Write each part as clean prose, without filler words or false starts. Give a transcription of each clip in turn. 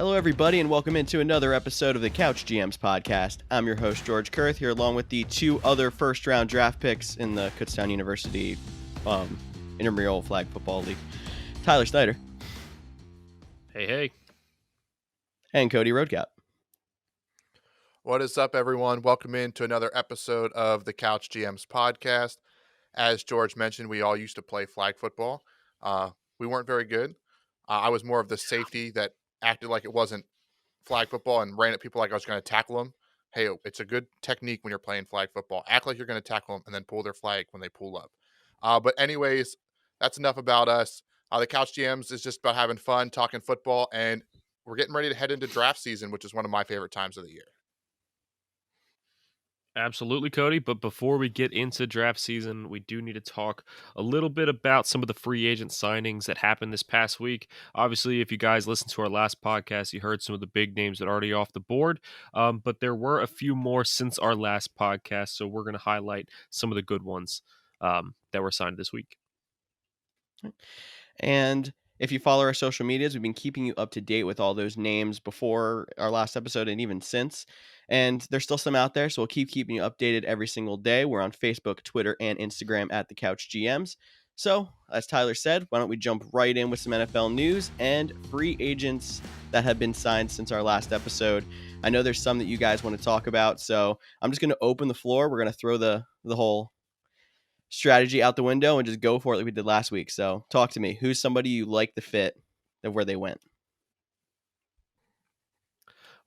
Hello, everybody, and welcome into another episode of the Couch GMs podcast. I'm your host, George Kerth, here along with the two other first-round draft picks in the Kutztown University Intramural Flag Football League. Tyler Snyder. Hey. And Cody Roadcap. What is up, everyone? Welcome into another episode of the Couch GMs podcast. As George mentioned, we all used to play flag football. We weren't very good. I was more of the safety that acted like it wasn't flag football and ran at people like I was going to tackle them. Hey, it's a good technique when you're playing flag football. Act like you're going to tackle them and then pull their flag when they pull up. But anyways, that's enough about us. The Couch GMs is just about having fun, talking football, and we're getting ready to head into draft season, which is one of my favorite times of the year. Absolutely, Cody. But before we get into draft season, we do need to talk a little bit about some of the free agent signings that happened this past week. Obviously, if you guys listened to our last podcast, you heard some of the big names that are already off the board. But there were a few more since our last podcast, so we're going to highlight some of the good ones that were signed this week. And if you follow our social medias, we've been keeping you up to date with all those names before our last episode and even since. And there's still some out there, so we'll keep keeping you updated every single day. We're on Facebook, Twitter, and Instagram at the Couch GMs. So, as Tyler said, why don't we jump right in with some NFL news and free agents that have been signed since our last episode. I know there's some that you guys want to talk about, so I'm just going to open the floor. We're going to throw the whole strategy out the window and just go for it like we did last week. So talk to me. Who's somebody you like the fit of where they went?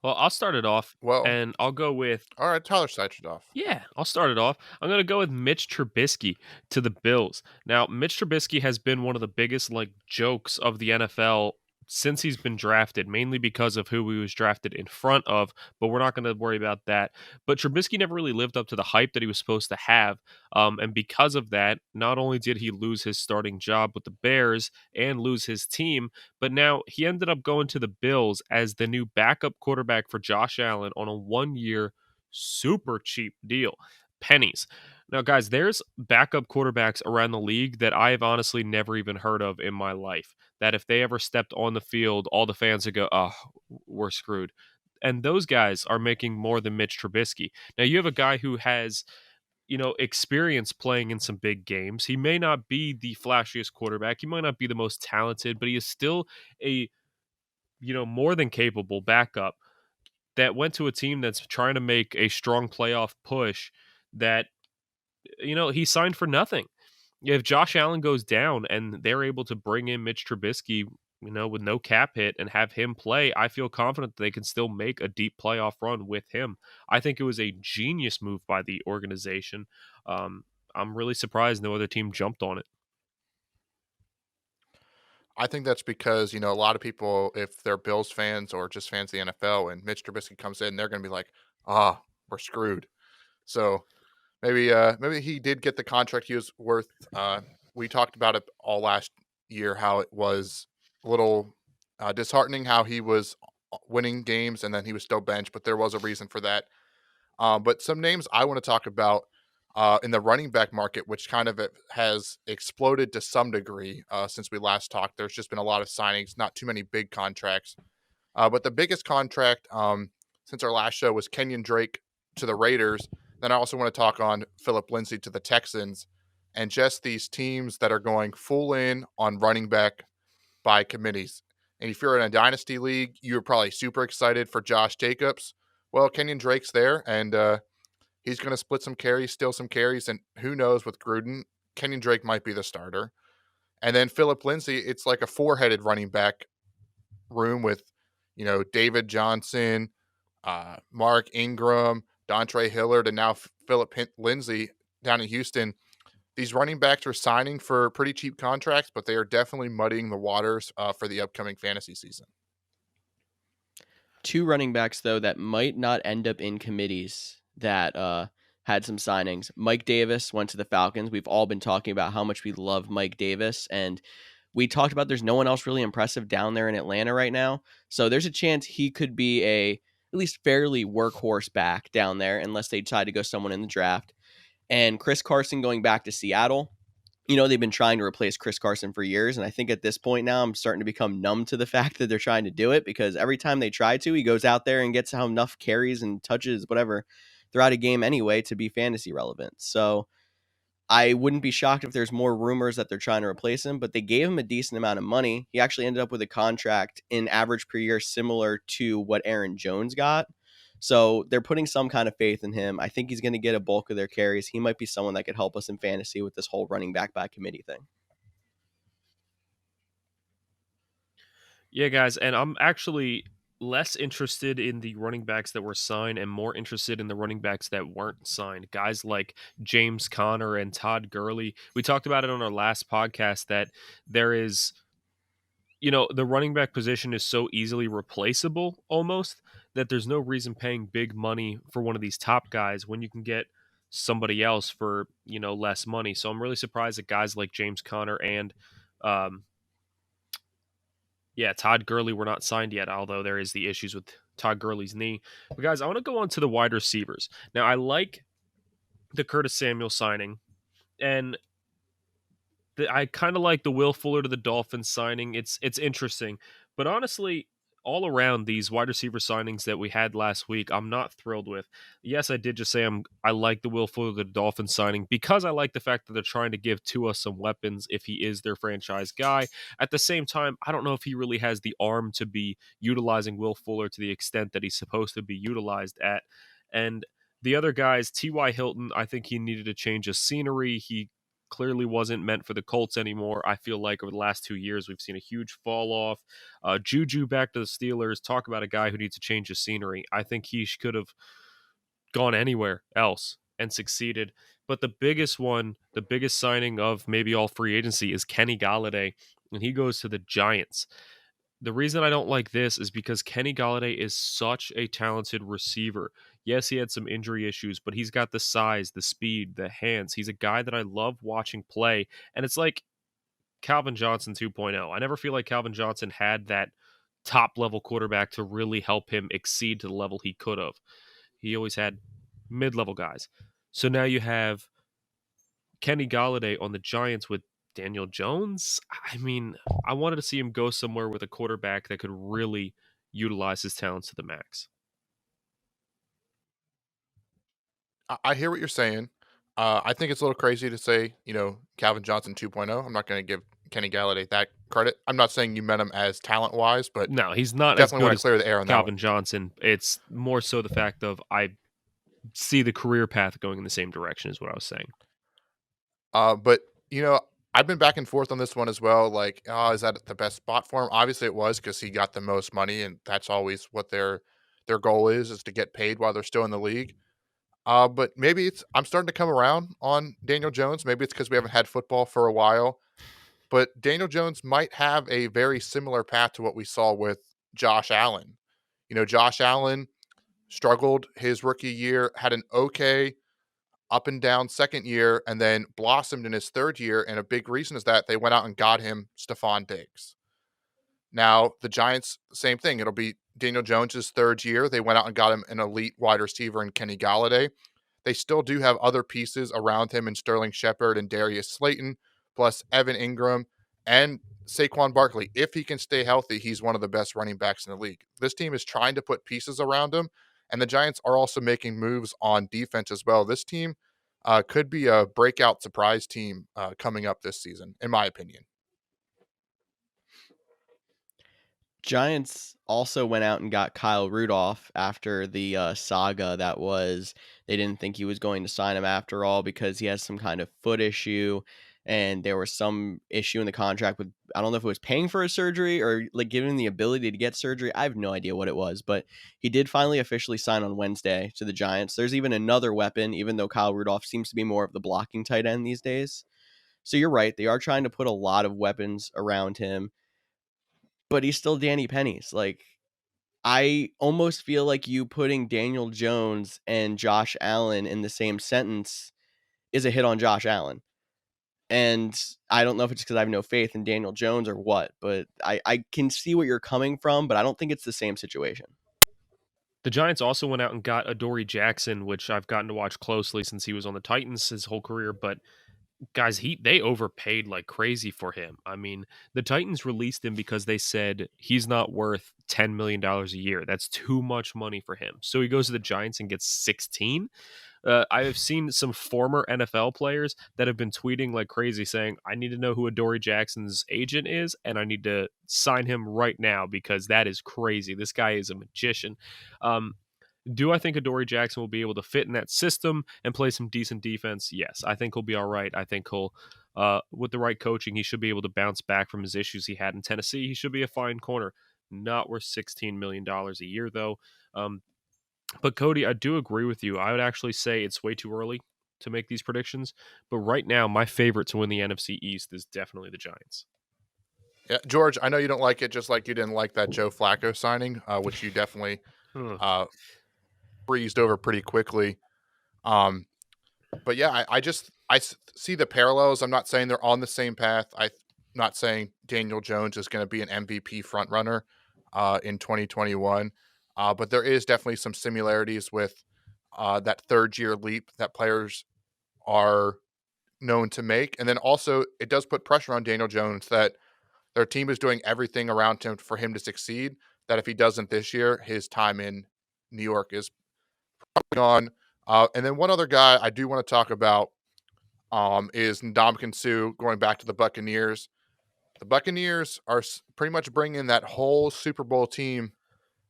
Well, I'll start it off, and I'll go with... All right, Tyler starts it off. Yeah, I'll start it off. I'm going to go with Mitch Trubisky to the Bills. Now, Mitch Trubisky has been one of the biggest jokes of the NFL since he's been drafted, mainly because of who he was drafted in front of, but we're not going to worry about that. But Trubisky never really lived up to the hype that he was supposed to have, and because of that, not only did he lose his starting job with the Bears and lose his team, but now he ended up going to the Bills as the new backup quarterback for Josh Allen on a 1-year super cheap deal. Pennies. Now, guys, there's backup quarterbacks around the league that I've honestly never even heard of in my life, that if they ever stepped on the field, all the fans would go, oh, we're screwed. And those guys are making more than Mitch Trubisky. Now, you have a guy who has, experience playing in some big games. He may not be the flashiest quarterback. He might not be the most talented, but he is still a, more than capable backup that went to a team that's trying to make a strong playoff push that, he signed for nothing. If Josh Allen goes down and they're able to bring in Mitch Trubisky, with no cap hit and have him play, I feel confident that they can still make a deep playoff run with him. I think it was a genius move by the organization. I'm really surprised no other team jumped on it. I think that's because, a lot of people, if they're Bills fans or just fans of the NFL, and Mitch Trubisky comes in, they're going to be like, we're screwed. So maybe he did get the contract he was worth. We talked about it all last year, how it was a little disheartening how he was winning games and then he was still benched, but there was a reason for that. But some names I want to talk about in the running back market, which kind of has exploded to some degree since we last talked. There's just been a lot of signings, not too many big contracts. But the biggest contract since our last show was Kenyon Drake to the Raiders. Then I also want to talk on Philip Lindsay to the Texans and just these teams that are going full in on running back by committees. And if you're in a dynasty league, you're probably super excited for Josh Jacobs. Well, Kenyon Drake's there, and he's going to split some carries, steal some carries, and who knows with Gruden, Kenyon Drake might be the starter. And then Philip Lindsay, it's like a four-headed running back room with, David Johnson, Mark Ingram, Dontre Hillard, and now Philip Lindsay down in Houston. These running backs are signing for pretty cheap contracts, but they are definitely muddying the waters for the upcoming fantasy season. Two running backs, though, that might not end up in committees that had some signings. Mike Davis went to the Falcons. We've all been talking about how much we love Mike Davis, and we talked about there's no one else really impressive down there in Atlanta right now. So there's a chance he could be at least fairly workhorse back down there unless they decide to go someone in the draft. And Chris Carson going back to Seattle. they've been trying to replace Chris Carson for years. And I think at this point now, I'm starting to become numb to the fact that they're trying to do it, because every time they try to, he goes out there and gets how enough carries and touches, whatever, throughout a game anyway to be fantasy relevant. So I wouldn't be shocked if there's more rumors that they're trying to replace him, but they gave him a decent amount of money. He actually ended up with a contract in average per year similar to what Aaron Jones got. So they're putting some kind of faith in him. I think he's going to get a bulk of their carries. He might be someone that could help us in fantasy with this whole running back by committee thing. Yeah, guys, and I'm actually less interested in the running backs that were signed and more interested in the running backs that weren't signed. Guys like James Conner and Todd Gurley. We talked about it on our last podcast that there is, the running back position is so easily replaceable almost that there's no reason paying big money for one of these top guys when you can get somebody else for, less money. So I'm really surprised that guys like James Conner and um, yeah, Todd Gurley were not signed yet, although there is the issues with Todd Gurley's knee. But guys, I want to go on to the wide receivers. Now, I like the Curtis Samuel signing, and I kind of like the Will Fuller to the Dolphins signing. It's interesting, but honestly, all around these wide receiver signings that we had last week, I'm not thrilled with. Yes, I did just say I like the Will Fuller to the Dolphins signing because I like the fact that they're trying to give Tua some weapons if he is their franchise guy. At the same time, I don't know if he really has the arm to be utilizing Will Fuller to the extent that he's supposed to be utilized at. And the other guys, T.Y. Hilton, I think he needed a change of scenery. He clearly wasn't meant for the Colts anymore. I feel like over the last 2 years, we've seen a huge fall off. Juju back to the Steelers. Talk about a guy who needs to change his scenery. I think he could have gone anywhere else and succeeded. But the biggest one, the biggest signing of maybe all free agency is Kenny Galladay, and he goes to the Giants. The reason I don't like this is because Kenny Galladay is such a talented receiver. Yes, he had some injury issues, but he's got the size, the speed, the hands. He's a guy that I love watching play. And it's like Calvin Johnson 2.0. I never feel like Calvin Johnson had that top level quarterback to really help him exceed to the level he could have. He always had mid level guys. So now you have Kenny Galladay on the Giants with Daniel Jones. I mean, I wanted to see him go somewhere with a quarterback that could really utilize his talents to the max. I hear what you're saying. I think it's a little crazy to say, Calvin Johnson 2.0. I'm not going to give Kenny Galladay that credit. I'm not saying you met him as talent wise, but No, he's not as definitely good want to as clear the air on that one. Calvin Johnson. It's more so the fact of I see the career path going in the same direction is what I was saying. But I've been back and forth on this one as well. Like, is that the best spot for him? Obviously, it was because he got the most money, and that's always what their goal is to get paid while they're still in the league. But maybe I'm starting to come around on Daniel Jones. Maybe it's because we haven't had football for a while. But Daniel Jones might have a very similar path to what we saw with Josh Allen. Josh Allen struggled his rookie year, had an okay up and down second year, and then blossomed in his third year. And a big reason is that they went out and got him Stephon Diggs. Now, the Giants, same thing. It'll be Daniel Jones's third year. They went out and got him an elite wide receiver in Kenny Galladay. They still do have other pieces around him in Sterling Shepard and Darius Slayton, plus Evan Ingram and Saquon Barkley. If he can stay healthy, he's one of the best running backs in the league. This team is trying to put pieces around him, and the Giants are also making moves on defense as well. This team could be a breakout surprise team coming up this season, in my opinion. Giants also went out and got Kyle Rudolph after the saga that was they didn't think he was going to sign him after all because he has some kind of foot issue, and there was some issue in the contract with, I don't know if it was paying for a surgery or like giving him the ability to get surgery. I have no idea what it was, but he did finally officially sign on Wednesday to the Giants. There's even another weapon, even though Kyle Rudolph seems to be more of the blocking tight end these days. So you're right, they are trying to put a lot of weapons around him, but he's still Danny Pennies. Like, I almost feel like you putting Daniel Jones and Josh Allen in the same sentence is a hit on Josh Allen. And I don't know if it's because I have no faith in Daniel Jones or what, but I can see what you're coming from, but I don't think it's the same situation. The Giants also went out and got Adoree Jackson, which I've gotten to watch closely since he was on the Titans his whole career, but Guys, they overpaid like crazy for him. I mean, the Titans released him because they said he's not worth $10 million a year. That's too much money for him. So he goes to the Giants and gets 16. I have seen some former NFL players that have been tweeting like crazy saying, I need to know who Adoree Jackson's agent is, and I need to sign him right now because that is crazy. This guy is a magician. Um, do I think Adoree Jackson will be able to fit in that system and play some decent defense? Yes, I think he'll be all right. I think he'll, with the right coaching, he should be able to bounce back from his issues he had in Tennessee. He should be a fine corner. Not worth $16 million a year, though. But Cody, I do agree with you. I would actually say it's way too early to make these predictions. But right now, my favorite to win the NFC East is definitely the Giants. Yeah, George, I know you don't like it, just like you didn't like that Joe Flacco signing, which you definitely Huh. uh, breezed over pretty quickly. Um, but yeah, see the parallels. I'm not saying they're on the same path. I'm not saying Daniel Jones is going to be an MVP front runner in 2021, but there is definitely some similarities with that third year leap that players are known to make, and then also it does put pressure on Daniel Jones that their team is doing everything around him for him to succeed. That if he doesn't this year, his time in New York is gone. And then one other guy I do want to talk about is Ndamukong Suh going back to the Buccaneers. The Buccaneers are pretty much bringing that whole Super Bowl team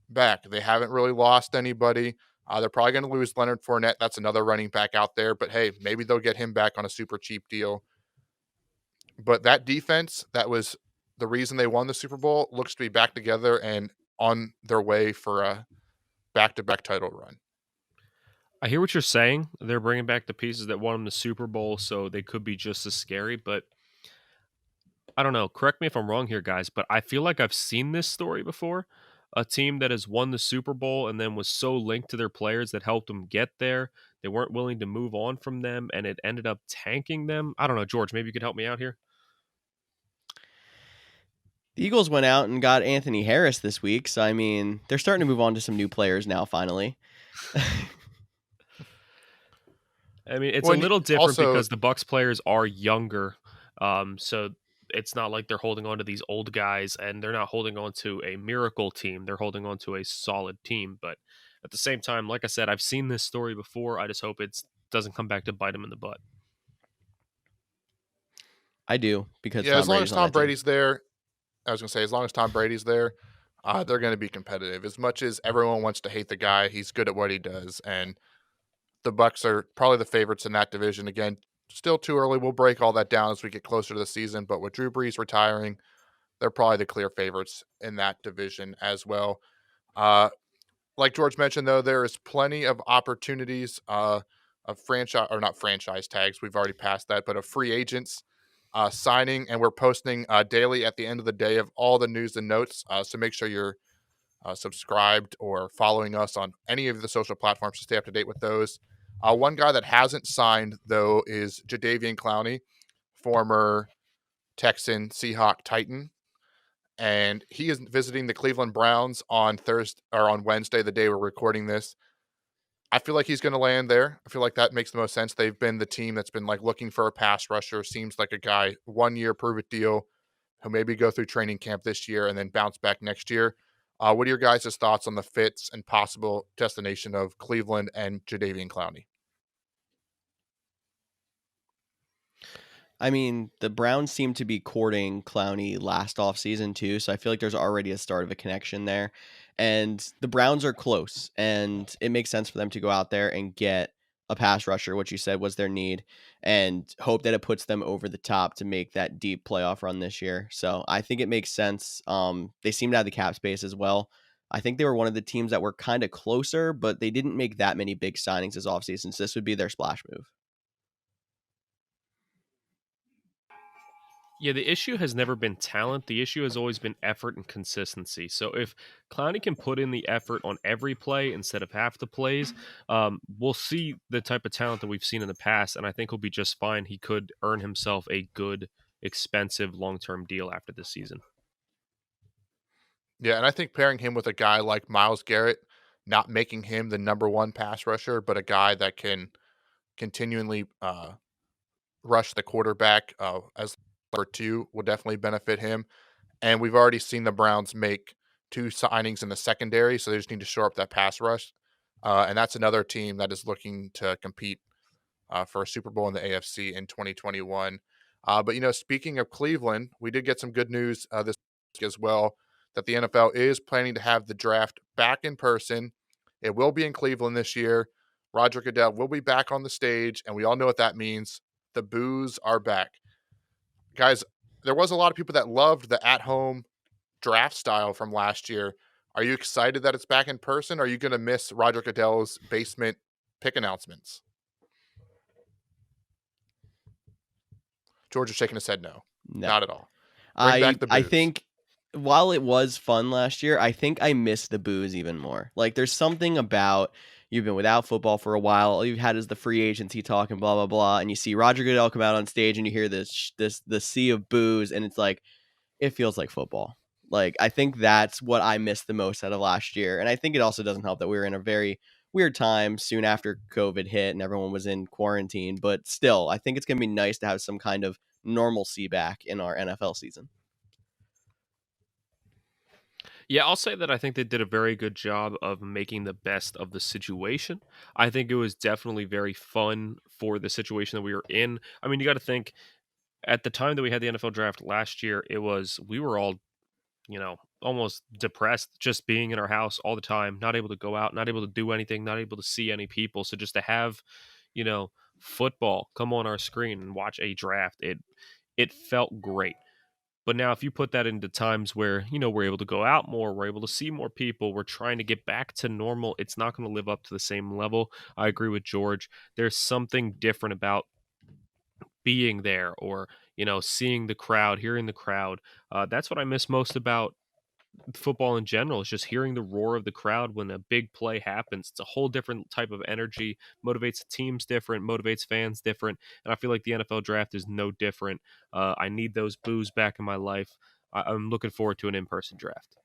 back. They haven't really lost anybody. They're probably going to lose Leonard Fournette. That's another running back out there. But hey, maybe they'll get him back on a super cheap deal. But that defense, that was the reason they won the Super Bowl, looks to be back together and on their way for a back-to-back title run. I hear what you're saying. They're bringing back the pieces that won them the Super Bowl, so they could be just as scary. But I don't know. Correct me if I'm wrong here, guys, but I feel like I've seen this story before. A team that has won the Super Bowl and then was so linked to their players that helped them get there. They weren't willing to move on from them, and it ended up tanking them. I don't know, George. Maybe you could help me out here. The Eagles went out and got Anthony Harris this week, so I mean, they're starting to move on to some new players now, finally. I mean, it's a Well, little different also, because the Bucks players are younger, so it's not like they're holding on to these old guys, and they're not holding on to a miracle team. They're holding on to a solid team. But at the same time, like I said, I've seen this story before. I just hope it doesn't come back to bite them in the butt. I do, because yeah, as Tom long as Brady's on Tom that team. Brady's there, I was going to say, as long as Tom Brady's there, they're going to be competitive. As much as everyone wants to hate the guy, he's good at what he does, and the Bucks are probably the favorites in that division. Again, still too early. We'll break all that down as we get closer to the season. But with Drew Brees retiring, they're probably the clear favorites in that division as well. Uh, like George mentioned, though, there is plenty of opportunities of franchise or not franchise tags. We've already passed that, but of free agents signing, and we're posting daily at the end of the day of all the news and notes. So make sure you're subscribed or following us on any of the social platforms to stay up to date with those. One guy that hasn't signed, though, is Jadeveon Clowney, former Texan, Seahawk, Titan. And he is visiting the Cleveland Browns on Thursday or on Wednesday, the day we're recording this. I feel like he's going to land there. I feel like that makes the most sense. They've been the team that's been like looking for a pass rusher. Seems like a guy 1 year prove it deal who maybe go through training camp this year and then bounce back next year. What are your guys' thoughts on the fits and possible destination of Cleveland and Jadeveon Clowney? I mean, the Browns seem to be courting Clowney last offseason too, so I feel like there's already a start of a connection there. And the Browns are close, and it makes sense for them to go out there and get a pass rusher, which you said was their need, and hope that it puts them over the top to make that deep playoff run this year. So I think it makes sense. They seem to have the cap space as well. I think they were one of the teams that were kind of closer, but they didn't make that many big signings this offseason, so this would be their splash move. Yeah, the issue has never been talent. The issue has always been effort and consistency. So if Clowney can put in the effort on every play instead of half the plays, we'll see the type of talent that we've seen in the past, and I think he'll be just fine. He could earn himself a good, expensive long-term deal after this season. Yeah, and I think pairing him with a guy like Myles Garrett, not making him the number one pass rusher, but a guy that can continually rush the quarterback as number two will definitely benefit him. And we've already seen the Browns make two signings in the secondary, so they just need to shore up that pass rush. And that's another team that is looking to compete for a Super Bowl in the AFC in 2021. But speaking of Cleveland, we did get some good news this week as well that the NFL is planning to have the draft back in person. It will be in Cleveland this year. Roger Goodell will be back on the stage, and we all know what that means. The boos are back. Guys, there was a lot of people that loved the at-home draft style from last year. Are you excited that it's back in person? Or are you going to miss Roger Goodell's basement pick announcements? George is shaking his head no. No. Not at all. Bring back the I booze. think while it was fun last year, I think I miss the booze even more. Like there's something about you've been without football for a while. All you've had is the free agency talk and blah blah blah, and you see Roger Goodell come out on stage and you hear the sea of booze, and it's like it feels like football. Like I think that's what I missed the most out of last year, and I think it also doesn't help that we were in a very weird time soon after COVID hit and everyone was in quarantine. But still, I think it's gonna be nice to have some kind of normalcy back in our NFL season. Yeah, I'll say that I think they did a very good job of making the best of the situation. I think it was definitely very fun for the situation that we were in. I mean, you got to think at the time that we had the NFL draft last year, we were all, almost depressed just being in our house all the time, not able to go out, not able to do anything, not able to see any people. So just to have, you know, football come on our screen and watch a draft, it felt great. But now, if you put that into times where, we're able to go out more, we're able to see more people, we're trying to get back to normal, it's not going to live up to the same level. I agree with George. There's something different about being there or, seeing the crowd, hearing the crowd. That's what I miss most about football in general is just hearing the roar of the crowd when a big play happens. It's a whole different type of energy, motivates teams different, motivates fans different. And I feel like the NFL draft is no different. I need those boos back in my life. I'm looking forward to an in-person draft.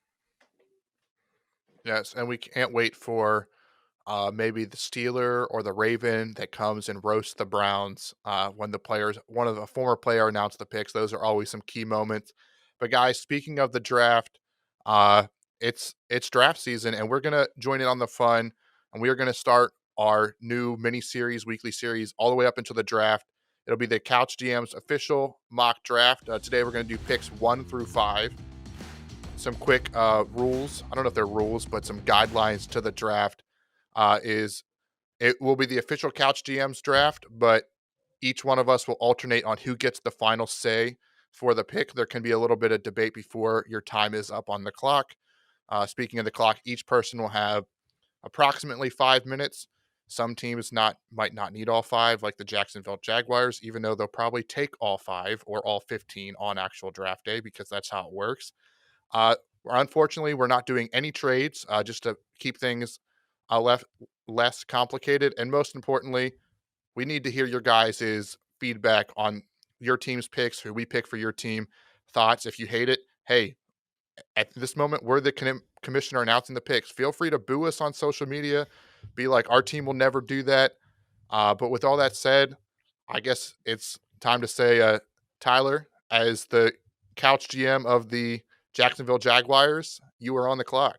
Yes, and we can't wait for maybe the Steeler or the Raven that comes and roasts the Browns when one of the former player announced the picks. Those are always some key moments. But guys, speaking of the draft, uh, it's draft season, and we're gonna join in on the fun, and we are gonna start our new mini series, weekly series, all the way up until the draft. It'll be the Couch GMs official mock draft. Today we're gonna do picks 1 through 5. Some quick rules. I don't know if they're rules, but some guidelines to the draft is it will be the official Couch GMs draft, but each one of us will alternate on who gets the final say for the pick. There can be a little bit of debate before your time is up on the clock. Speaking of the clock, each person will have approximately 5 minutes. Some teams might not need all five, like the Jacksonville Jaguars, even though they'll probably take all five or all 15 on actual draft day because that's how it works. Uh, Unfortunately, we're not doing any trades just to keep things less complicated. And most importantly, we need to hear your guys' feedback on your team's picks, who we pick for your team, thoughts. If you hate it, hey, at this moment, we're the commissioner announcing the picks. Feel free to boo us on social media. Be like, our team will never do that. But with all that said, I guess it's time to say, Tyler, as the couch GM of the Jacksonville Jaguars, you are on the clock.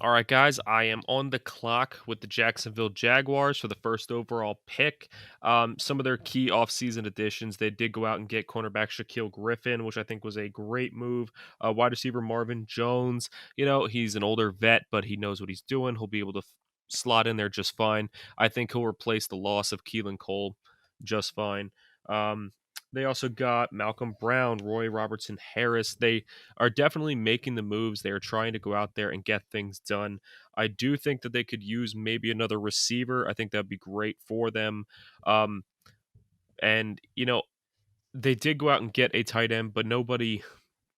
All right, guys, I am on the clock with the Jacksonville Jaguars for the first overall pick. Some of their key offseason additions, they did go out and get cornerback Shaquille Griffin, which I think was a great move. Wide receiver Marvin Jones, he's an older vet, but he knows what he's doing. He'll be able to slot in there just fine. I think he'll replace the loss of Keelan Cole just fine. They also got Malcolm Brown, Roy Robertson Harris. They are definitely making the moves. They are trying to go out there and get things done. I do think that they could use maybe another receiver. I think that'd be great for them. Um, and, they did go out and get a tight end, but nobody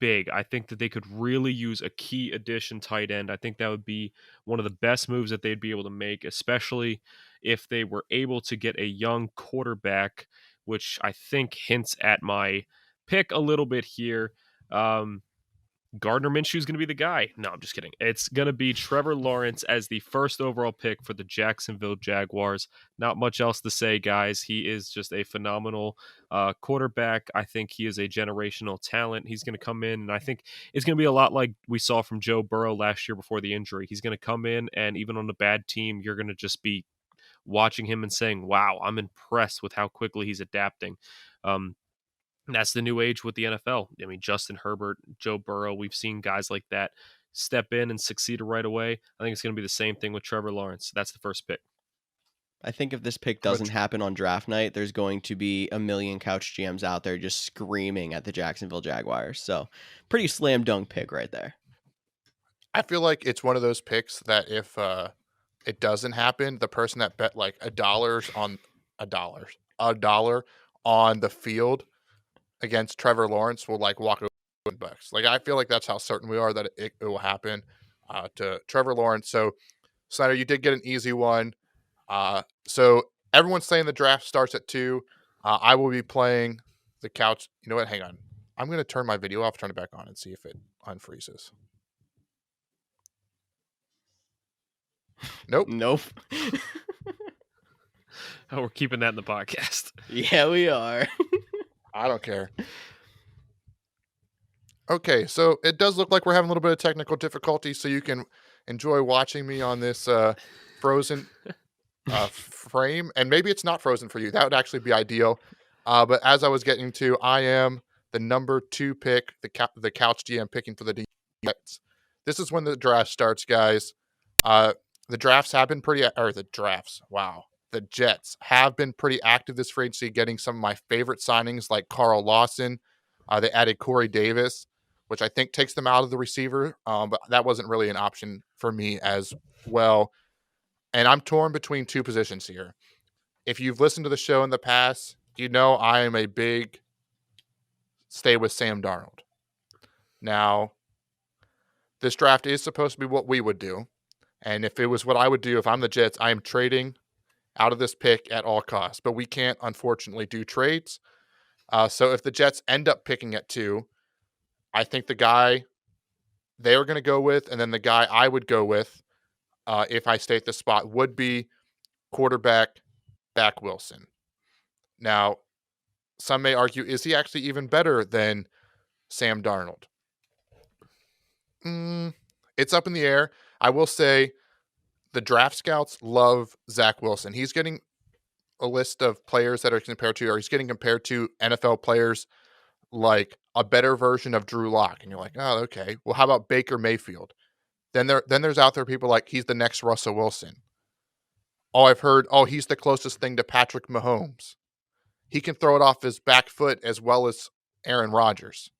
big. I think that they could really use a key addition tight end. I think that would be one of the best moves that they'd be able to make, especially if they were able to get a young quarterback, which I think hints at my pick a little bit here. Gardner Minshew's going to be the guy. No, I'm just kidding. It's going to be Trevor Lawrence as the first overall pick for the Jacksonville Jaguars. Not much else to say, guys. He is just a phenomenal quarterback. I think he is a generational talent. He's going to come in, and I think it's going to be a lot like we saw from Joe Burrow last year before the injury. He's going to come in, and even on a bad team, you're going to just be watching him and saying, wow, I'm impressed with how quickly he's adapting. That's the new age with the NFL. I mean, Justin Herbert, Joe Burrow, we've seen guys like that step in and succeed right away. I think it's going to be the same thing with Trevor Lawrence. That's the first pick. I think if this pick doesn't happen on draft night, there's going to be a million Couch GMs out there just screaming at the Jacksonville Jaguars. So pretty slam dunk pick right there. I feel like it's one of those picks that if it doesn't happen, the person that bet like a dollar on the field against Trevor Lawrence will like walk away with bucks. Like I feel like that's how certain we are that it will happen to Trevor Lawrence. So Snyder, you did get an easy one. So everyone's saying the draft starts at 2. I will be playing the couch. You know what? Hang on. I'm going to turn my video off, turn it back on, and see if it unfreezes. Nope. Nope. Oh, we're keeping that in the podcast. Yeah, we are. I don't care. Okay, so it does look like we're having a little bit of technical difficulty, so you can enjoy watching me on this frozen frame. And maybe it's not frozen for you. That would actually be ideal. But as I was getting to, I am the number 2 pick, the Couch GM picking for the Jets. This is when the draft starts, guys. The drafts have been the Jets have been pretty active this free agency, getting some of my favorite signings like Carl Lawson. They added Corey Davis, which I think takes them out of the receiver, but that wasn't really an option for me as well. And I'm torn between 2 positions here. If you've listened to the show in the past, you know I am a big stay with Sam Darnold. Now, this draft is supposed to be what we would do. And if it was what I would do, if I'm the Jets, I am trading out of this pick at all costs. But we can't, unfortunately, do trades. So if the Jets end up picking at 2, I think the guy they were going to go with, and then the guy I would go with if I stay at the spot would be quarterback Zach Wilson. Now, some may argue, is he actually even better than Sam Darnold? It's up in the air. I will say the draft scouts love Zach Wilson. He's getting a list of players that are compared to, or he's getting compared to NFL players like a better version of Drew Lock. And you're like, oh, okay. Well, how about Baker Mayfield? Then there's out there people like he's the next Russell Wilson. Oh, I've heard, he's the closest thing to Patrick Mahomes. He can throw it off his back foot as well as Aaron Rodgers.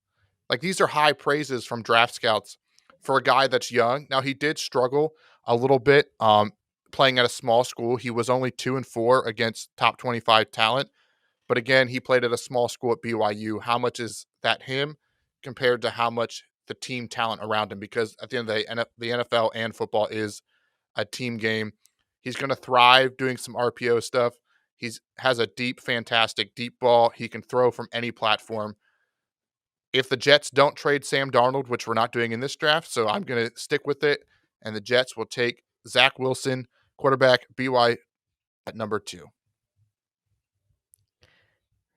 Like these are high praises from draft scouts for a guy that's young. Now he did struggle a little bit playing at a small school. He was only 2-4 against top 25 talent. But again, he played at a small school at BYU. How much is that him compared to how much the team talent around him? Because at the end of the day, the NFL and football is a team game. He's going to thrive doing some RPO stuff. He has a fantastic deep ball. He can throw from any platform. If the Jets don't trade Sam Darnold, which we're not doing in this draft, so I'm going to stick with it, and the Jets will take Zach Wilson, quarterback, BYU at number 2.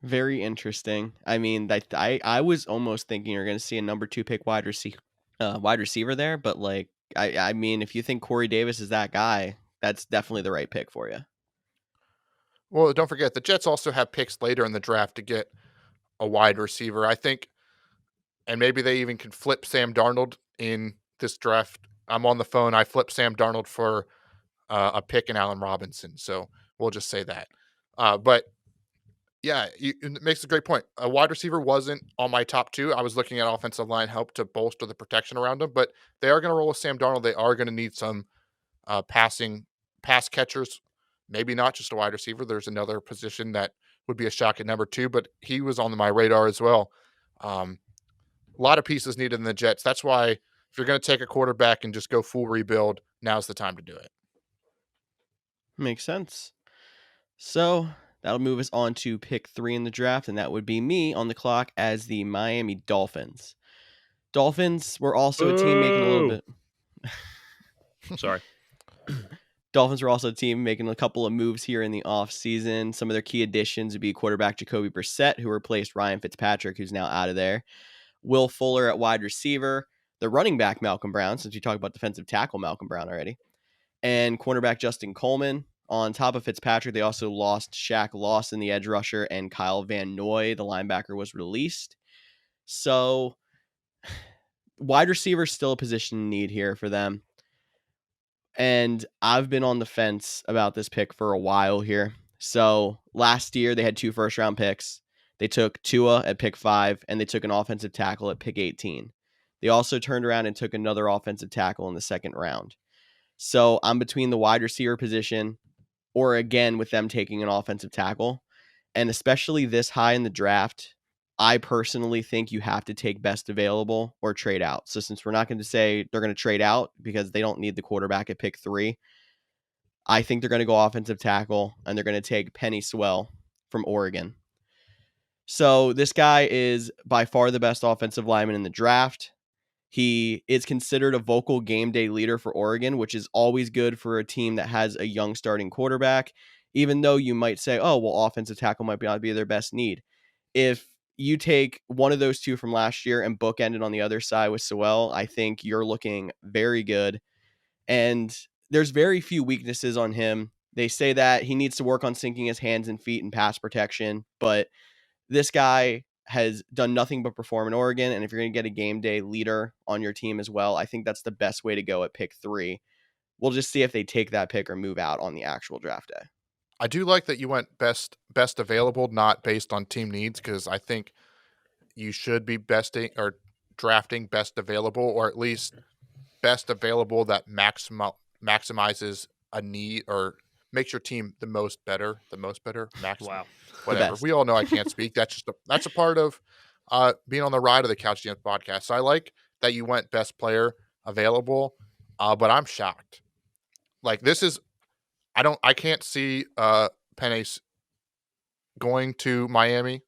Very interesting. I mean, I was almost thinking you're going to see a number 2 pick wide receiver there, but like I mean, if you think Corey Davis is that guy, that's definitely the right pick for you. Well, don't forget the Jets also have picks later in the draft to get a wide receiver. I think, and maybe they even can flip Sam Darnold in this draft. I'm on the phone. I flipped Sam Darnold for a pick in Allen Robinson, so we'll just say that. But yeah, it makes a great point. A wide receiver wasn't on my top 2. I was looking at offensive line help to bolster the protection around him, but they are going to roll with Sam Darnold. They are going to need some pass catchers, maybe not just a wide receiver. There's another position that would be a shock at number 2, but he was on my radar as well. A lot of pieces needed in the Jets. That's why if you're going to take a quarterback and just go full rebuild, now's the time to do it. Makes sense. So that'll move us on to pick 3 in the draft, and that would be me on the clock as the Miami Dolphins. Dolphins were also a team making a little Boo! bit. Sorry. Dolphins were also a team making a couple of moves here in the offseason. Some of their key additions would be quarterback Jacoby Brissett, who replaced Ryan Fitzpatrick, who's now out of there. Will Fuller at wide receiver. The running back Malcolm Brown, since we talked about defensive tackle Malcolm Brown already. And cornerback Justin Coleman. On top of Fitzpatrick, they also lost Shaq Lawson, the edge rusher, and Kyle Van Noy, the linebacker, was released. So wide receiver is still a position in need here for them. And I've been on the fence about this pick for a while here. So last year they had 2 first-round picks. They took Tua at pick 5, and they took an offensive tackle at pick 18. They also turned around and took another offensive tackle in the second round. So I'm between the wide receiver position or again with them taking an offensive tackle. And especially this high in the draft, I personally think you have to take best available or trade out. So since we're not going to say they're going to trade out because they don't need the quarterback at pick 3, I think they're going to go offensive tackle and they're going to take Penny Swell from Oregon. So this guy is by far the best offensive lineman in the draft. He is considered a vocal game day leader for Oregon, which is always good for a team that has a young starting quarterback, even though you might say, oh, well, offensive tackle might not be their best need. If you take one of those two from last year and bookend it on the other side with Sewell, I think you're looking very good. And there's very few weaknesses on him. They say that he needs to work on sinking his hands and feet and pass protection, but this guy has done nothing but perform in Oregon. And if you're going to get a game day leader on your team as well, I think that's the best way to go at pick 3. We'll just see if they take that pick or move out on the actual draft day. I do like that you went best available, not based on team needs, because I think you should be besting or drafting best available, or at least best available that maximizes a need or makes your team the most better, Wow. whatever. best. We all know I can't speak. That's a part of being on the ride of the Couch GMs podcast. So I like that you went best player available, but I'm shocked. Like this is, I can't see Penny's going to Miami.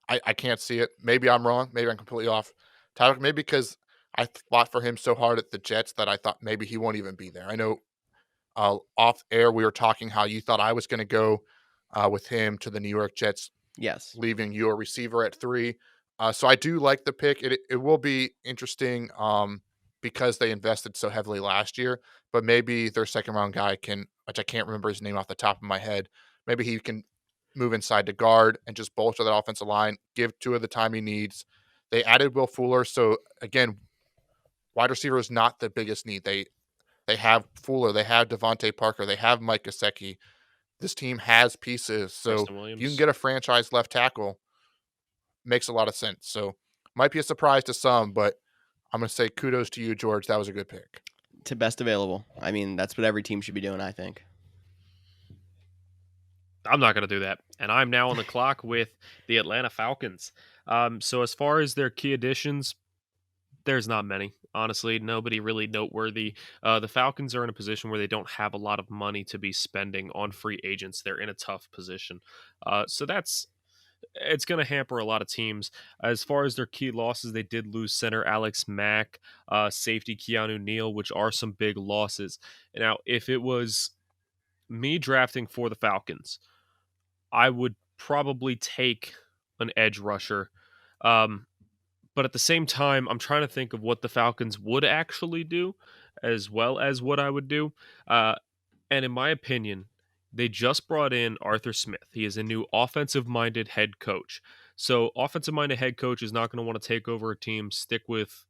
I can't see it. Maybe I'm wrong. Maybe I'm completely off topic. Maybe because I fought for him so hard at the Jets that I thought maybe he won't even be there. I know off air we were talking how you thought I was going to go with him to the New York Jets, Yes. leaving you a receiver at 3. So I do like the pick. It will be interesting because they invested so heavily last year, but maybe their second round guy can, which I can't remember his name off the top of my head, maybe he can move inside to guard and just bolster that offensive line, give Tua the time he needs. They added Will Fuller. So again, wide receiver is not the biggest need. They have Fuller, they have Devontae Parker, they have Mike Gesicki. This team has pieces. So Preston if you can Williams. get a franchise left tackle, makes a lot of sense. So might be a surprise to some, but I'm going to say kudos to you, George. That was a good pick. To best available. I mean, that's what every team should be doing, I think. I'm not going to do that. And I'm now on the clock with the Atlanta Falcons. So as far as their key additions, there's not many. Honestly, nobody really noteworthy. The Falcons are in a position where they don't have a lot of money to be spending on free agents. They're in a tough position. So it's going to hamper a lot of teams. As far as their key losses, they did lose center Alex Mack, safety Keanu Neal, which are some big losses. Now, if it was me drafting for the Falcons, I would probably take an edge rusher. But at the same time, I'm trying to think of what the Falcons would actually do as well as what I would do. And in my opinion, they just brought in Arthur Smith. He is a new offensive minded head coach. So, offensive minded head coach is not going to want to take over a team, stick with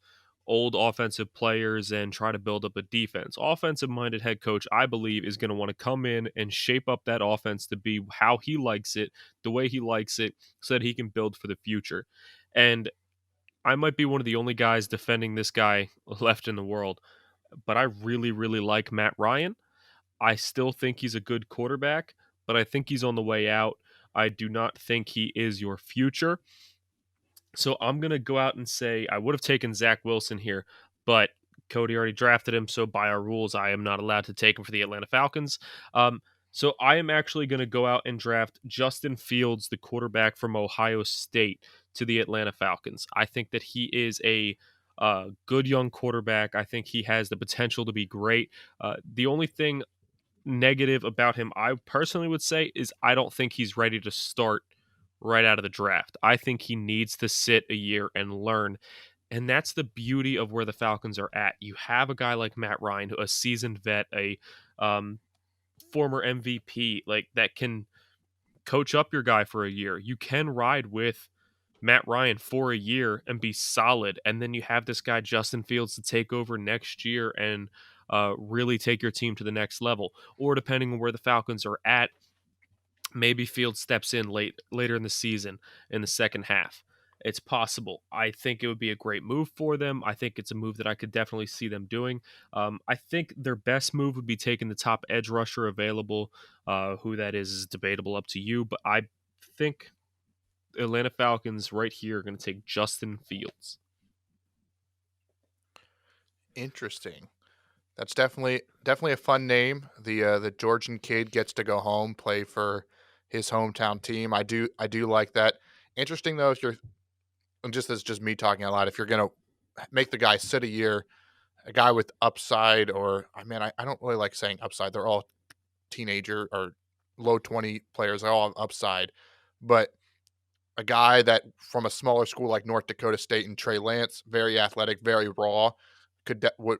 old offensive players, and try to build up a defense. Offensive minded head coach, I believe, is going to want to come in and shape up that offense to be how he likes it, the way he likes it, so that he can build for the future. And I might be one of the only guys defending this guy left in the world, but I really, really like Matt Ryan. I still think he's a good quarterback, but I think he's on the way out. I do not think he is your future. So I'm going to go out and say I would have taken Zach Wilson here, but Cody already drafted him. So by our rules, I am not allowed to take him for the Atlanta Falcons. So I am actually going to go out and draft Justin Fields, the quarterback from Ohio State, to the Atlanta Falcons. I think that he is a Good young quarterback. I think he has the potential to be great. The only thing negative about him, I personally would say, is I don't think he's ready to start right out of the draft. I think he needs to sit a year and learn. And that's the beauty of where the Falcons are at. You have a guy like Matt Ryan, a seasoned vet, a um, former MVP, like that can coach up your guy for a year. You can ride with Matt Ryan for a year and be solid. And then you have this guy, Justin Fields, to take over next year and really take your team to the next level. Or depending on where the Falcons are at, maybe Fields steps in later in the season in the second half. It's possible. I think it would be a great move for them. I think it's a move that I could definitely see them doing. I think their best move would be taking the top edge rusher available. Who that is debatable, up to you. But I think Atlanta Falcons right here are going to take Justin Fields. Interesting. That's definitely a fun name. The Georgian kid gets to go home, play for his hometown team. I do like that. Interesting though, if you're, and just as just me talking a lot, if you're gonna make the guy sit a year, a guy with upside, or I don't really like saying upside. They're all teenager or low 20 players. They all have upside, but a guy that from a smaller school like North Dakota State and Trey Lance, very athletic, very raw, would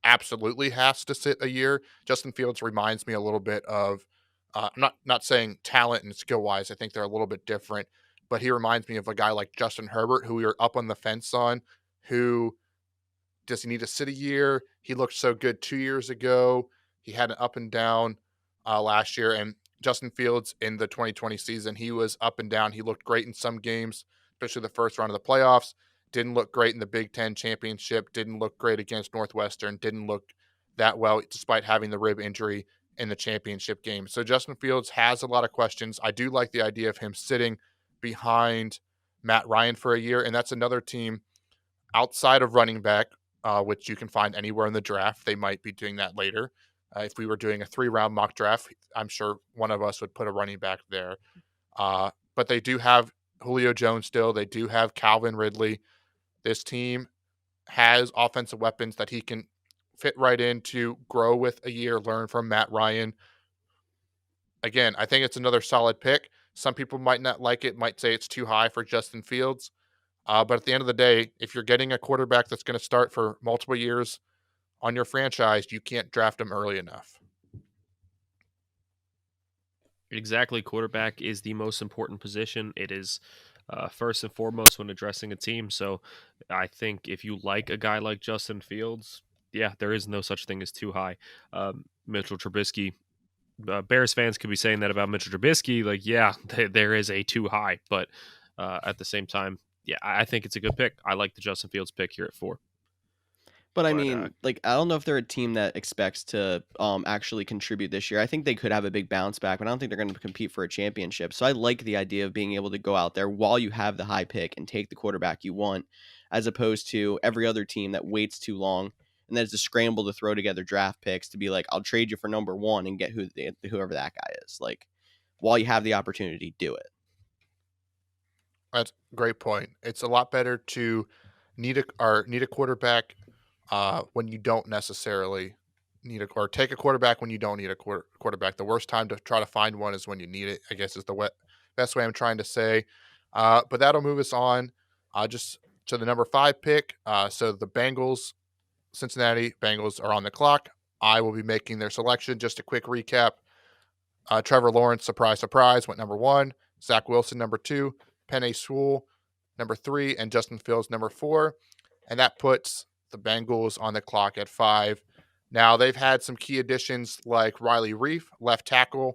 absolutely has to sit a year. Justin Fields reminds me a little bit of, I'm not saying talent and skill wise. I think they're a little bit different, but he reminds me of a guy like Justin Herbert, who we were up on the fence on. Who does he need to sit a year? He looked so good 2 years ago. He had an up and down last year, and Justin Fields in the 2020 season, he was up and down. He looked great in some games, especially the first round of the playoffs. Didn't look great in the Big Ten championship. Didn't look great against Northwestern. Didn't look that well despite having the rib injury in the championship game. So Justin Fields has a lot of questions. I do like the idea of him sitting behind Matt Ryan for a year, and that's another team outside of running back, which you can find anywhere in the draft. They might be doing that later. If we were doing a 3-round mock draft, I'm sure one of us would put a running back there. But they do have Julio Jones still. They do have Calvin Ridley. This team has offensive weapons that he can fit right in to grow with a year, learn from Matt Ryan. Again, I think it's another solid pick. Some people might not like it, might say it's too high for Justin Fields. But at the end of the day, if you're getting a quarterback that's going to start for multiple years on your franchise, you can't draft him early enough. Exactly. Quarterback is the most important position. It is first and foremost when addressing a team. So I think if you like a guy like Justin Fields, yeah, there is no such thing as too high. Mitchell Trubisky, Bears fans could be saying that about Mitchell Trubisky. Like, yeah, there is a too high. But at the same time, yeah, I think it's a good pick. I like the Justin Fields pick here at 4. But I But mean, like, I don't know if they're a team that expects to actually contribute this year. I think they could have a big bounce back, but I don't think they're going to compete for a championship. So I like the idea of being able to go out there while you have the high pick and take the quarterback you want, as opposed to every other team that waits too long and then it's a scramble to throw together draft picks to be like, I'll trade you for number one and get whoever that guy is. Like, while you have the opportunity, do it. That's a great point. It's a lot better to need a quarterback when you don't necessarily or take a quarterback when you don't need a quarterback. The worst time to try to find one is when you need it, I guess is the best way I'm trying to say. But that'll move us on just to the number 5 pick. So the Cincinnati Bengals are on the clock. I will be making their selection. Just a quick recap. Trevor Lawrence, surprise, surprise, went number 1. Zach Wilson, number 2. Penei Sewell, number 3. And Justin Fields, number 4. And that puts the Bengals on the clock at 5. Now, they've had some key additions like Riley Reif, left tackle,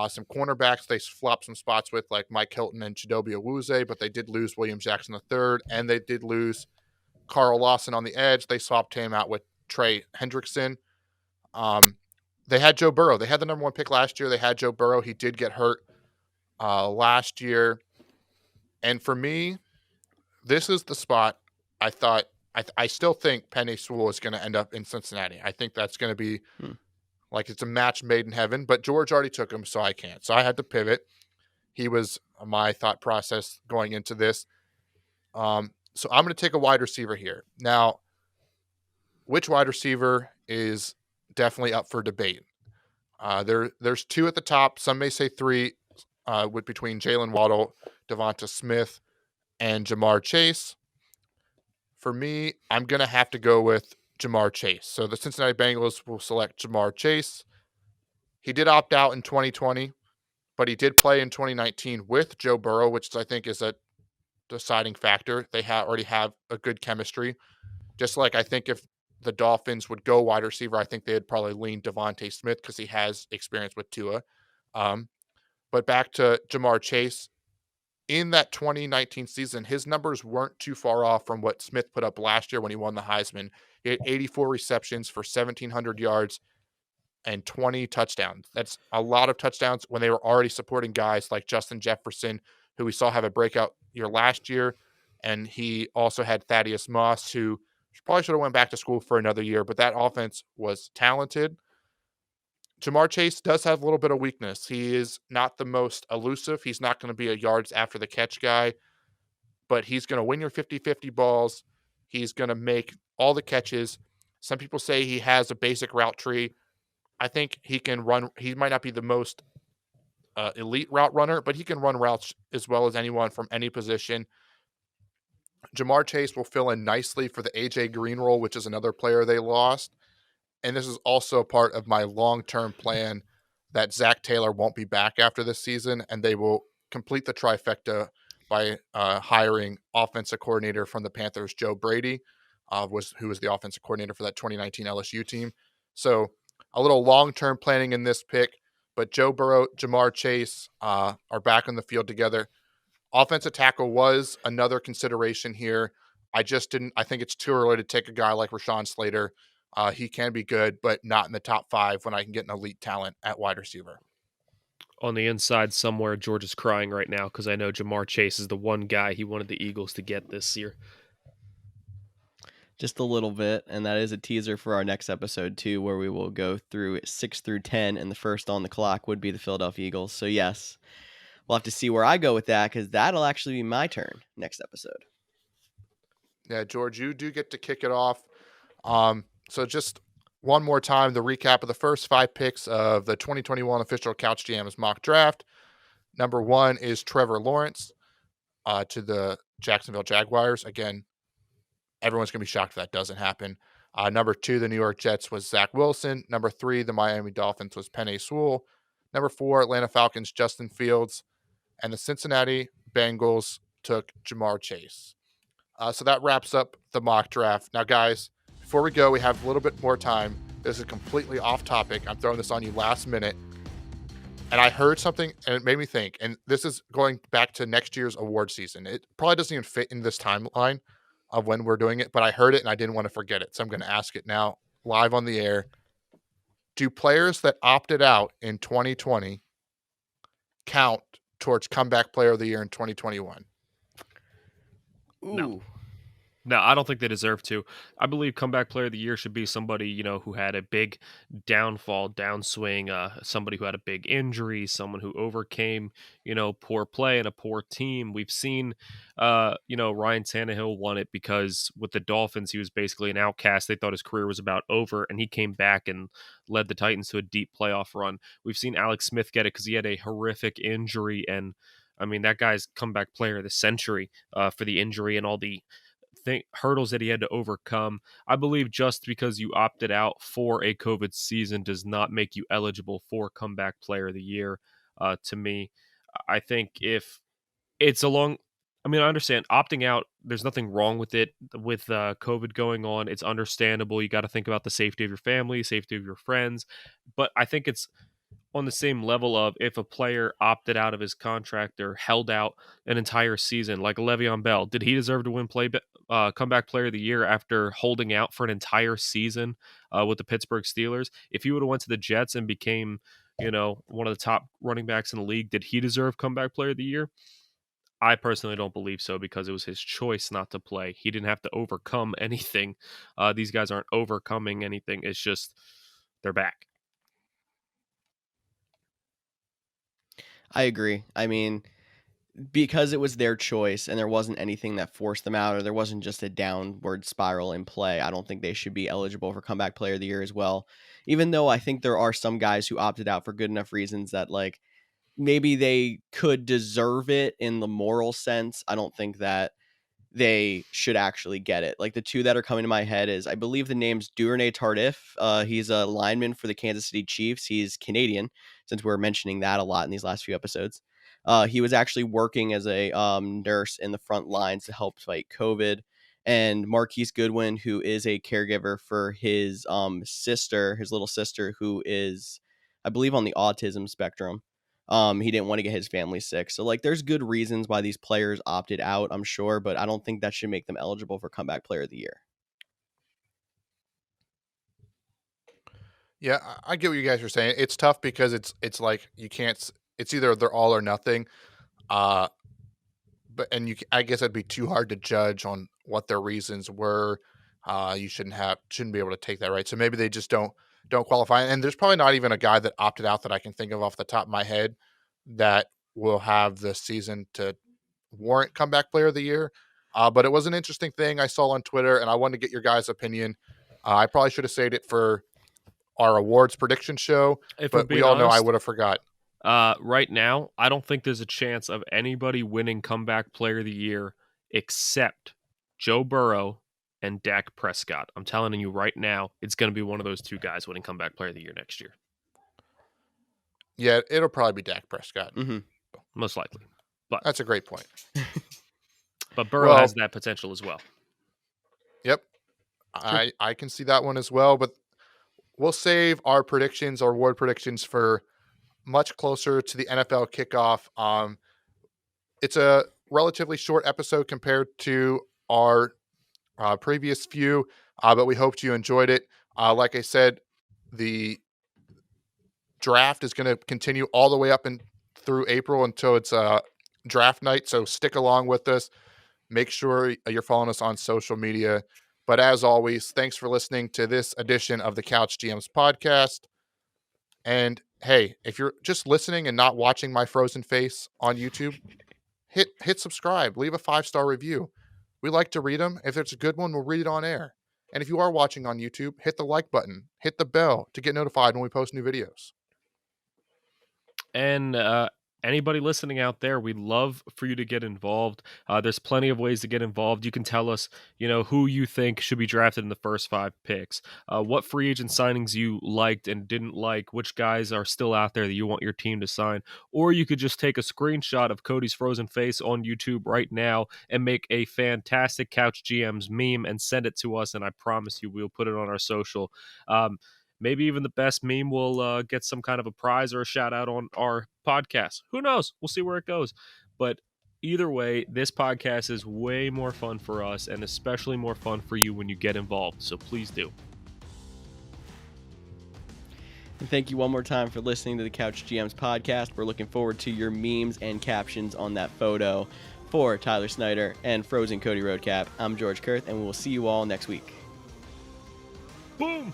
some cornerbacks they flopped some spots with like Mike Hilton and Chidobe Awuzie, but they did lose William Jackson III, and they did lose Carl Lawson on the edge. They swapped him out with Trey Hendrickson. They had Joe Burrow. They had the number 1 pick last year. They had Joe Burrow. He did get hurt last year. And for me, this is the spot I thought I still think Penei Sewell is going to end up in Cincinnati. I think that's going to be like it's a match made in heaven, but George already took him, so I can't. So I had to pivot. He was my thought process going into this. So I'm going to take a wide receiver here. Now, which wide receiver is definitely up for debate? There's two at the top. Some may say three, with between Jalen Waddle, Devonta Smith, and Jamar Chase. For me, I'm going to have to go with Jamar Chase. So the Cincinnati Bengals will select Jamar Chase. He did opt out in 2020, but he did play in 2019 with Joe Burrow, which I think is a deciding factor. They already have a good chemistry. Just like I think if the Dolphins would go wide receiver, I think they'd probably lean Devontae Smith because he has experience with Tua. Um, but back to Jamar Chase, in that 2019 season, his numbers weren't too far off from what Smith put up last year when he won the Heisman. He had 84 receptions for 1,700 yards and 20 touchdowns. That's a lot of touchdowns when they were already supporting guys like Justin Jefferson, who we saw have a breakout year last year. And he also had Thaddeus Moss, who probably should have went back to school for another year, but that offense was talented. Jamar Chase does have a little bit of weakness. He is not the most elusive. He's not going to be a yards after the catch guy, but he's going to win your 50-50 balls. He's going to make all the catches. Some people say he has a basic route tree. I think he can run. He might not be the most elite route runner, but he can run routes as well as anyone from any position. Jamar Chase will fill in nicely for the AJ Green role, which is another player they lost. And this is also part of my long-term plan that Zach Taylor won't be back after this season, and they will complete the trifecta by hiring offensive coordinator from the Panthers, Joe Brady, who was the offensive coordinator for that 2019 LSU team. So a little long-term planning in this pick, but Joe Burrow, Jamar Chase are back on the field together. Offensive tackle was another consideration here. I think it's too early to take a guy like Rashawn Slater. He can be good, but not in the top 5 when I can get an elite talent at wide receiver. On the inside somewhere, George is crying right now because I know Jamar Chase is the one guy he wanted the Eagles to get this year. Just a little bit, and that is a teaser for our next episode too, where we will go through 6 through 10, and the first on the clock would be the Philadelphia Eagles. So yes, we'll have to see where I go with that, because that'll actually be my turn next episode. Yeah, George, you do get to kick it off. So just one more time, the recap of the first 5 picks of the 2021 official Couch GMs mock draft. Number 1 is Trevor Lawrence to the Jacksonville Jaguars. Again, everyone's going to be shocked if that doesn't happen. Number 2, the New York Jets was Zach Wilson. Number 3, the Miami Dolphins was Penei Sewell. Number 4, Atlanta Falcons, Justin Fields. And the Cincinnati Bengals took Jamar Chase. So that wraps up the mock draft. Now, guys, before we go, we have a little bit more time. This is completely off topic. I'm throwing this on you last minute. And I heard something, and it made me think. And this is going back to next year's award season. It probably doesn't even fit in this timeline of when we're doing it, but I heard it and I didn't want to forget it. So I'm going to ask it now live on the air. Do players that opted out in 2020 count towards comeback player of the year in 2021? No. No, I don't think they deserve to. I believe comeback player of the year should be somebody, who had a big downfall, downswing, somebody who had a big injury, someone who overcame, poor play and a poor team. We've seen, Ryan Tannehill won it because with the Dolphins, he was basically an outcast. They thought his career was about over, and he came back and led the Titans to a deep playoff run. We've seen Alex Smith get it because he had a horrific injury, and I mean, that guy's comeback player of the century for the injury and all the hurdles that he had to overcome. I believe just because you opted out for a COVID season does not make you eligible for comeback player of the year. To me, I think if it's I understand opting out. There's nothing wrong with it. With COVID going on, it's understandable. You got to think about the safety of your family, safety of your friends. But I think it's on the same level of if a player opted out of his contract or held out an entire season, like Le'Veon Bell. Did he deserve to win comeback player of the year after holding out for an entire season with the Pittsburgh Steelers? If he would have went to the Jets and became, one of the top running backs in the league, did he deserve comeback player of the year? I personally don't believe so because it was his choice not to play. He didn't have to overcome anything. These guys aren't overcoming anything. It's just they're back. I agree. I mean, because it was their choice and there wasn't anything that forced them out, or there wasn't just a downward spiral in play, I don't think they should be eligible for comeback player of the year as well. Even though I think there are some guys who opted out for good enough reasons that like maybe they could deserve it in the moral sense. I don't think that they should actually get it. Like the two that are coming to my head is I believe the name's Duvernay Tardif. He's a lineman for the Kansas City Chiefs. He's Canadian, since we're mentioning that a lot in these last few episodes. He was actually working as a nurse in the front lines to help fight COVID. And Marquise Goodwin, who is a caregiver for his sister, his little sister, who is, I believe, on the autism spectrum. He didn't want to get his family sick. So like there's good reasons why these players opted out, I'm sure, but I don't think that should make them eligible for comeback player of the year. Yeah, I get what you guys are saying. It's tough because it's like you can't. It's either they're all or nothing. Uh, but and I guess it'd be too hard to judge on what their reasons were. You shouldn't be able to take that, right. So maybe they just don't qualify. And there's probably not even a guy that opted out that I can think of off the top of my head that will have the season to warrant comeback player of the year. But it was an interesting thing I saw on Twitter, and I wanted to get your guys' opinion. I probably should have saved it for our awards prediction show, If we're but we being all know I honest, would have forgot. right now, I don't think there's a chance of anybody winning comeback player of the year except Joe Burrow and Dak Prescott. I'm telling you right now, it's going to be one of those two guys winning comeback player of the year next year. Yeah, it'll probably be Dak Prescott. Mm-hmm. Most likely. But That's a great point. But Burrow Well, has that potential as well. Yep, I can see that one as well, but we'll save our predictions, our award predictions, for much closer to the NFL kickoff. It's a relatively short episode compared to our previous few, but we hoped you enjoyed it. Like I said, the draft is going to continue all the way up and through April until it's draft night. So stick along with us. Make sure you're following us on social media. But as always, thanks for listening to this edition of the Couch GMs podcast. And hey, if you're just listening and not watching my frozen face on YouTube, hit subscribe, leave a 5-star review. We like to read them. If it's a good one, we'll read it on air. And if you are watching on YouTube, hit the like button, hit the bell to get notified when we post new videos. And anybody listening out there, we'd love for you to get involved. There's plenty of ways to get involved. You can tell us, who you think should be drafted in the first 5 picks, what free agent signings you liked and didn't like, which guys are still out there that you want your team to sign. Or you could just take a screenshot of Cody's frozen face on YouTube right now and make a fantastic Couch GMs meme and send it to us. And I promise you, we'll put it on our social. Maybe even the best meme will get some kind of a prize or a shout out on our podcast. Who knows? We'll see where it goes. But either way, this podcast is way more fun for us and especially more fun for you when you get involved. So please do. And thank you one more time for listening to the Couch GMs podcast. We're looking forward to your memes and captions on that photo. For Tyler Snyder and Frozen Cody Roadcap, I'm George Kerth, and we will see you all next week. Boom!